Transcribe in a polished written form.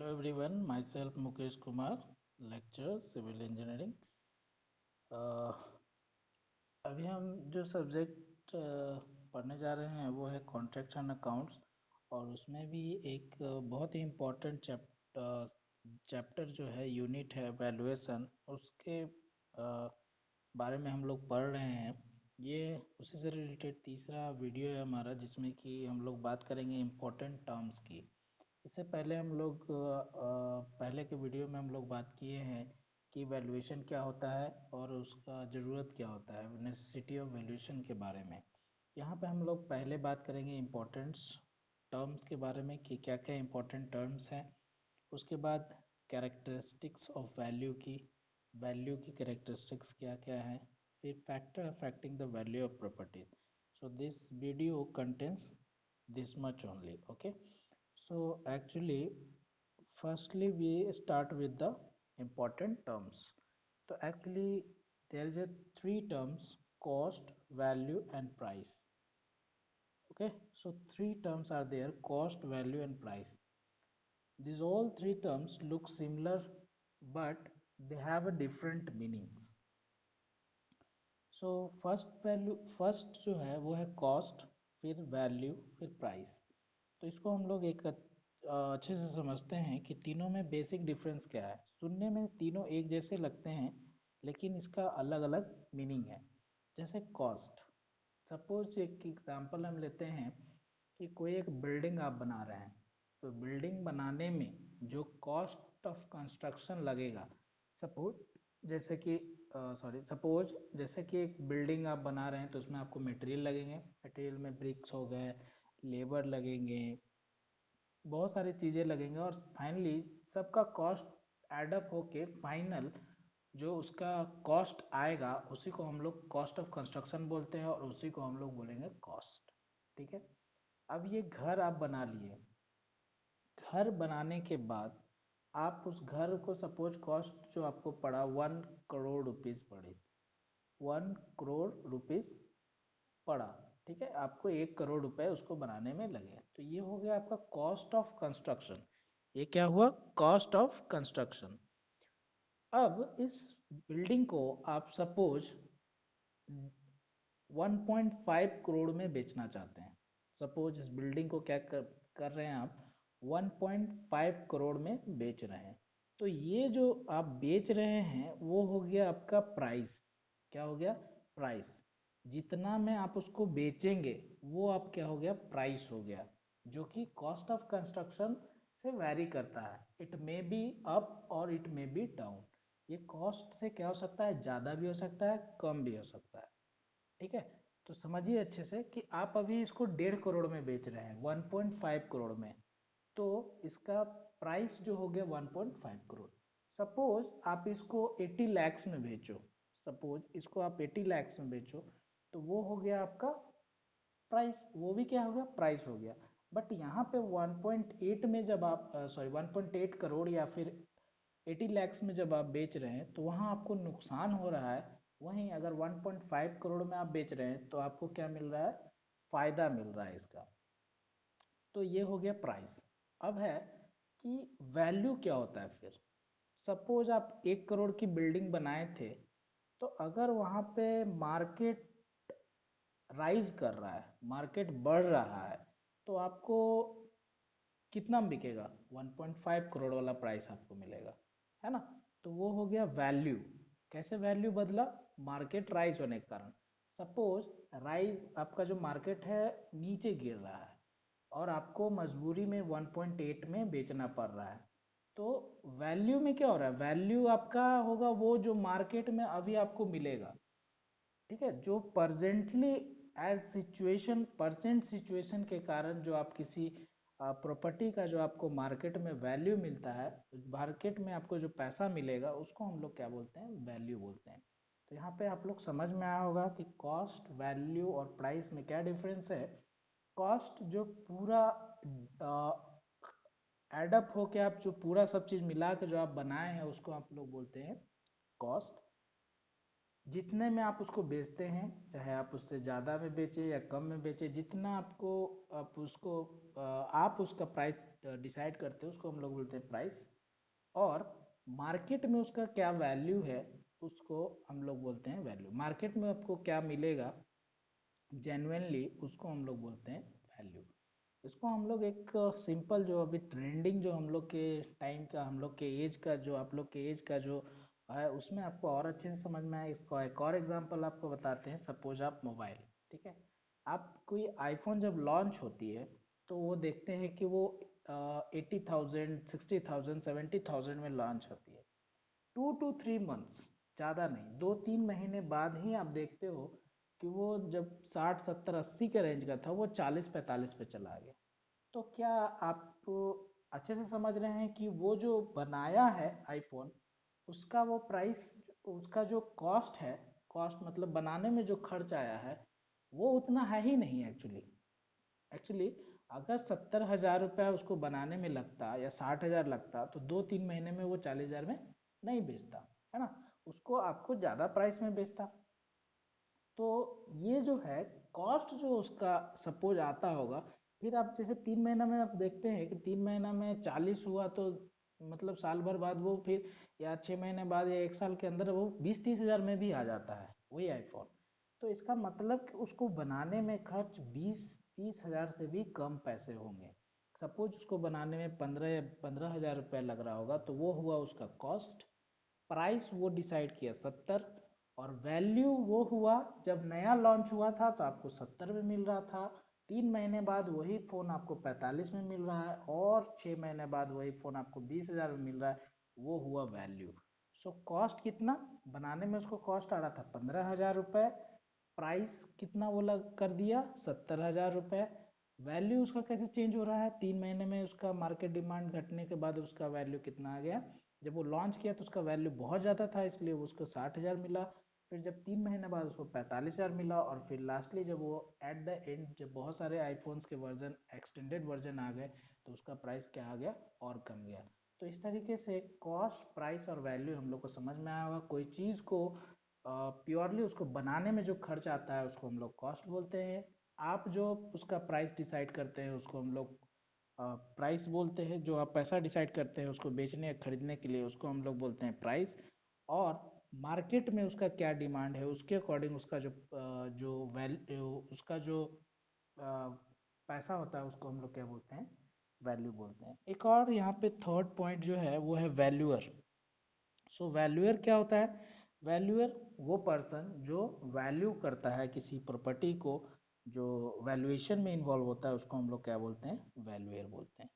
Hello everyone, myself Mukesh Kumar, lecturer civil engineering. Uh, अभी हम जो सब्जेक्ट पढ़ने जा रहे हैं वो है कॉन्ट्रैक्ट्स एंड अकाउंट्स। और उसमें भी एक बहुत ही इम्पोर्टेंट चैप्टर जो है यूनिट है वैल्यूएशन, उसके बारे में हम लोग पढ़ रहे हैं। ये उसी से रिलेटेड तीसरा वीडियो है हमारा, जिसमें कि हम लोग बात करेंगे इम्पोर्टेंट टर्म्स की। इससे पहले हम लोग पहले के वीडियो में हम लोग बात किए हैं कि वैल्यूएशन क्या होता है और उसका ज़रूरत क्या होता है, नेसेसिटी ऑफ वैल्यूएशन के बारे में। यहाँ पे हम लोग पहले बात करेंगे इम्पोर्टेंट्स टर्म्स के बारे में कि क्या क्या इम्पोर्टेंट टर्म्स हैं। उसके बाद कैरेक्टरिस्टिक्स ऑफ वैल्यू की कैरेक्टरिस्टिक्स क्या क्या है। फिर factor affecting the value of properties. So this video contains this much only. Okay, so actually firstly we start with the important terms. So actually there is a three terms: cost, value and price. Okay, so three terms are there: cost, value and price. These all three terms look similar, but they have a different meanings. So first जो है वो है cost, फिर value, फिर price. तो इसको हम लोग एक अच्छे से समझते हैं कि तीनों में बेसिक डिफरेंस क्या है। सुनने में तीनों एक जैसे लगते हैं, लेकिन इसका अलग अलग मीनिंग है। जैसे कॉस्ट, सपोज एक एग्जांपल हम लेते हैं कि कोई एक बिल्डिंग आप बना रहे हैं। तो बिल्डिंग बनाने में जो कॉस्ट ऑफ कंस्ट्रक्शन लगेगा, सपोज जैसे कि सपोज जैसे कि एक बिल्डिंग आप बना रहे हैं, तो उसमें आपको मटेरियल लगेंगे। मटेरियल में ब्रिक्स हो गए, लेबर लगेंगे, बहुत सारी चीज़ें लगेंगे, और फाइनली सबका कॉस्ट एडअप होके फाइनल जो उसका कॉस्ट आएगा उसी को हम लोग कॉस्ट ऑफ कंस्ट्रक्शन बोलते हैं, और उसी को हम लोग बोलेंगे कॉस्ट। ठीक है। अब ये घर आप बना लिए। घर बनाने के बाद आप उस घर को सपोज कॉस्ट जो आपको पड़ा 1 करोड़ रुपीज़ पड़ी। 1 करोड़ रुपीज़ पड़ा। ठीक है, आपको 1 करोड़ रुपए उसको बनाने में लगे। तो ये हो गया आपका कॉस्ट ऑफ कंस्ट्रक्शन। ये क्या हुआ? Cost of construction. अब इस बिल्डिंग को आप सपोज 1.5 करोड़ में बेचना चाहते हैं। सपोज इस बिल्डिंग को क्या कर रहे हैं आप, 1.5 करोड़ में बेच रहे हैं। तो ये जो आप बेच रहे हैं वो हो गया आपका प्राइस। क्या हो गया? प्राइस। जितना में आप उसको बेचेंगे वो आप क्या हो गया? प्राइस हो गया, जो कि कॉस्ट ऑफ कंस्ट्रक्शन से वैरी करता है। इट मे बी अप और इट मे बी डाउन। ये कॉस्ट से क्या हो सकता है? ज़्यादा भी हो सकता है, कम भी हो सकता है। ठीक है। तो समझिए अच्छे से कि आप अभी इसको 1.5 करोड़ में बेच रहे हैं, 1.5 करोड़ में। तो इसका प्राइस जो हो गया 1.5 करोड़। सपोज आप इसको 80 लैक्स में बेचो। सपोज इसको आप 80 लैक्स में बेचो, तो वो हो गया आपका प्राइस। वो भी क्या हो गया? प्राइस हो गया। बट यहाँ पे 1.8 में जब आप 1.8 करोड़ या फिर 80 लैक्स में जब आप बेच रहे हैं, तो वहाँ आपको नुकसान हो रहा है। वहीं अगर 1.5 करोड़ में आप बेच रहे हैं, तो आपको क्या मिल रहा है? फायदा मिल रहा है इसका। तो ये हो गया प्राइस। अब है कि वैल्यू क्या होता है फिर। सपोज आप 1 करोड़ की बिल्डिंग बनाए थे, तो अगर वहाँ पे मार्केट राइज कर रहा है, मार्केट बढ़ रहा है, तो आपको कितना में बिकेगा? 1.5 करोड़ वाला प्राइस आपको मिलेगा, है ना। तो वो हो गया वैल्यू। कैसे वैल्यू बदला? मार्केट राइज होने के कारण। सपोज राइज आपका जो मार्केट है नीचे गिर रहा है, और आपको मजबूरी में 1.8 में बेचना पड़ रहा है। तो वैल्यू में क्या हो रहा है? वैल्यू आपका होगा वो जो मार्केट में अभी आपको मिलेगा। ठीक है, जो परजेंटली एज सिचुएशन, परसेंट सिचुएशन के कारण जो आप किसी प्रॉपर्टी का जो आपको मार्केट में वैल्यू मिलता है, मार्केट में आपको जो पैसा मिलेगा उसको हम लोग क्या बोलते हैं? वैल्यू बोलते हैं। तो यहाँ पे आप लोग समझ में आया होगा कि कॉस्ट, वैल्यू और प्राइस में क्या डिफरेंस है। कॉस्ट जो पूरा एडअप होके आप जो पूरा सब चीज़ मिला के जो आप बनाए हैं उसको आप लोग बोलते हैं कॉस्ट। जितने में आप उसको बेचते हैं, चाहे आप उससे ज़्यादा में बेचें या कम में बेचें, जितना आपको आप उसको आप उसका प्राइस डिसाइड करते हो, उसको हम लोग बोलते हैं प्राइस। और मार्केट में उसका क्या वैल्यू है, उसको हम लोग बोलते हैं वैल्यू। मार्केट में आपको क्या मिलेगा जेन्युइनली, उसको हम लोग बोलते हैं वैल्यू। इसको हम लोग एक सिंपल जो अभी ट्रेंडिंग जो हम लोग के टाइम का, हम लोग के एज का, जो आप लोग के एज का जो है, उसमें आपको और अच्छे से समझ में आए। इसको एक और एग्जांपल आपको बताते हैं। सपोज आप मोबाइल, ठीक है, आप कोई आईफोन जब लॉन्च होती है तो वो देखते हैं कि वो 80,000, 60,000, 70,000 में लॉन्च होती है। 2 to 3 months, ज़्यादा नहीं, 2-3 महीने बाद ही आप देखते हो कि वो जब 60, 70, 80 के रेंज का था, वो 40, 45 पे चला गया। तो क्या आप अच्छे से समझ रहे हैं कि वो जो बनाया है आईफोन, उसका वो प्राइस, उसका जो कॉस्ट है, कॉस्ट मतलब बनाने में जो खर्च आया है, वो उतना है ही नहीं एक्चुअली। एक्चुअली अगर 70,000 रुपया उसको बनाने में लगता या 60,000 लगता, तो 2-3 महीने में वो 40,000 में नहीं बेचता, है ना। उसको आपको ज़्यादा प्राइस में बेचता। तो ये जो है कॉस्ट जो उसका सपोज आता होगा, फिर आप जैसे 3 महीना में आप देखते हैं कि 3 महीना में 40 हुआ, तो मतलब साल भर बाद वो फिर, या 6 महीने बाद या 1 साल के अंदर वो 20-30 हज़ार में भी आ जाता है वही आईफोन। तो इसका मतलब कि उसको बनाने में खर्च 20-30 हज़ार से भी कम पैसे होंगे। सपोज उसको बनाने में 15 हज़ार रुपया लग रहा होगा, तो वो हुआ उसका कॉस्ट। प्राइस वो डिसाइड किया 70, और वैल्यू वो हुआ जब नया लॉन्च हुआ था तो आपको 70 में मिल रहा था। 3 महीने बाद वही फ़ोन आपको 45 में मिल रहा है, और 6 महीने बाद वही फ़ोन आपको 20,000 में मिल रहा है। वो हुआ वैल्यू। सो कॉस्ट कितना बनाने में उसको कॉस्ट आ रहा था 15,000 रुपये, प्राइस कितना वो लग कर दिया 70,000 रुपये। वैल्यू उसका कैसे चेंज हो रहा है, 3 महीने में उसका मार्केट डिमांड घटने के बाद उसका वैल्यू कितना आ गया। जब वो लॉन्च किया तो उसका वैल्यू बहुत ज़्यादा था, इसलिए उसको 60,000 मिला। फिर जब 3 महीने बाद उसको 45,000 मिला, और फिर लास्टली जब वो एट द एंड जब बहुत सारे आईफोन्स के वर्जन, एक्सटेंडेड वर्जन आ गए, तो उसका प्राइस क्या आ गया, और कम गया। तो इस तरीके से कॉस्ट, प्राइस और वैल्यू हम लोग को समझ में आया होगा। कोई चीज़ को प्योरली उसको बनाने में जो खर्च आता है उसको हम लोग कॉस्ट बोलते हैं। आप जो उसका प्राइस डिसाइड करते हैं उसको हम लोग प्राइस बोलते हैं। जो आप पैसा डिसाइड करते हैं उसको बेचने या खरीदने के लिए, उसको हम लोग बोलते हैं प्राइस। और मार्केट में उसका क्या डिमांड है, उसके अकॉर्डिंग उसका जो वैल्यू, उसका जो पैसा होता है, उसको हम लोग क्या बोलते हैं, वैल्यू बोलते हैं। एक और यहाँ पे थर्ड पॉइंट जो है वो है वैल्यूअर। सो वैल्यूअर क्या होता है, वैल्यूअर वो पर्सन जो वैल्यू करता है किसी प्रॉपर्टी को, जो वैल्यूएशन में इन्वॉल्व होता है, उसको हम लोग क्या बोलते हैं, वैल्यूअर बोलते हैं।